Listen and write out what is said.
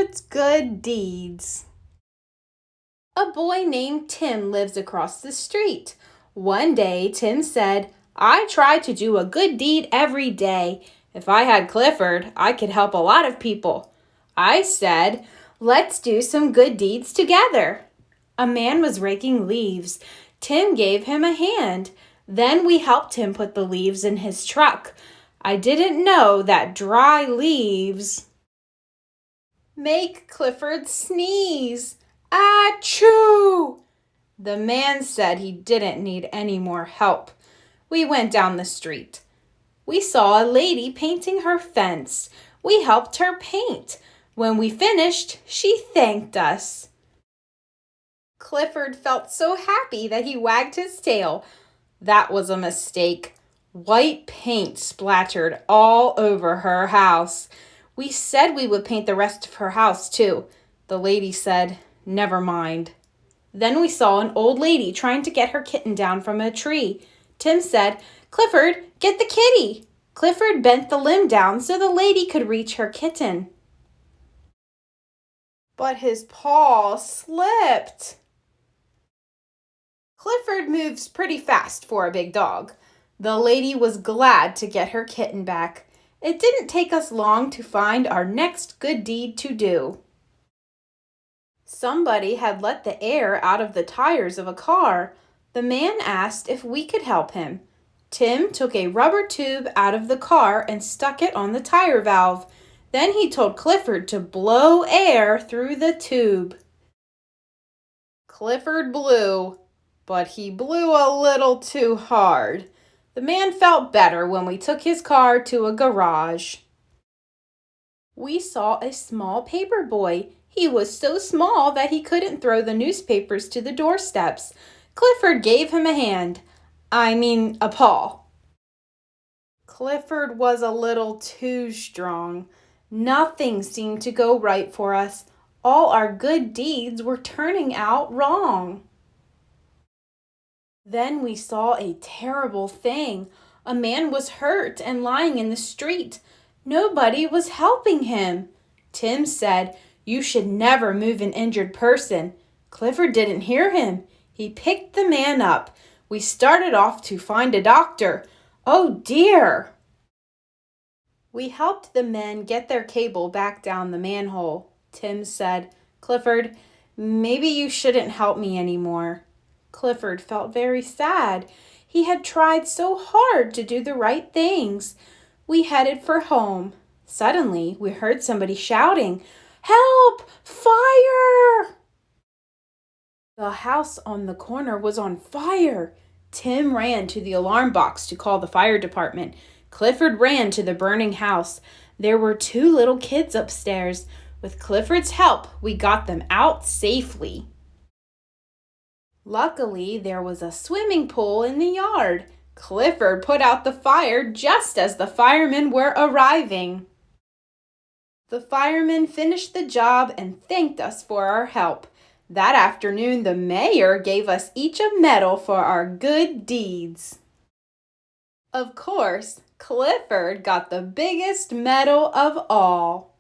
Clifford's good deeds. A boy named Tim lives across the street. One day, Tim said, "I try to do a good deed every day. If I had Clifford, I could help a lot of people." I said, "Let's do some good deeds together." A man was raking leaves. Tim gave him a hand. Then we helped him put the leaves in his truck. I didn't know that dry leaves make Clifford sneeze. Achoo! The man said he didn't need any more help. We went down the street. We saw a lady painting her fence. We helped her paint. When we finished, she thanked us. Clifford felt so happy that he wagged his tail. That was a mistake. White paint splattered all over her house. We said we would paint the rest of her house too. The lady said, "Never mind." Then we saw an old lady trying to get her kitten down from a tree. Tim said, "Clifford, get the kitty." Clifford bent the limb down so the lady could reach her kitten. But his paw slipped. Clifford moves pretty fast for a big dog. The lady was glad to get her kitten back. It didn't take us long to find our next good deed to do. Somebody had let the air out of the tires of a car. The man asked if we could help him. Tim took a rubber tube out of the car and stuck it on the tire valve. Then he told Clifford to blow air through the tube. Clifford blew, but he blew a little too hard. The man felt better when we took his car to a garage. We saw a small paper boy. He was so small that he couldn't throw the newspapers to the doorsteps. Clifford gave him a hand. A paw. Clifford was a little too strong. Nothing seemed to go right for us. All our good deeds were turning out wrong. Then we saw a terrible thing. A man was hurt and lying in the street. Nobody was helping him. Tim said, "You should never move an injured person." Clifford didn't hear him. He picked the man up. We started off to find a doctor. Oh dear! We helped the men get their cable back down the manhole. Tim said, "Clifford, maybe you shouldn't help me anymore." Clifford felt very sad. He had tried so hard to do the right things. We headed for home. Suddenly, we heard somebody shouting, "Help! Fire!" The house on the corner was on fire. Tim ran to the alarm box to call the fire department. Clifford ran to the burning house. There were 2 little kids upstairs. With Clifford's help, we got them out safely. Luckily, there was a swimming pool in the yard. Clifford put out the fire just as the firemen were arriving. The firemen finished the job and thanked us for our help. That afternoon, the mayor gave us each a medal for our good deeds. Of course, Clifford got the biggest medal of all.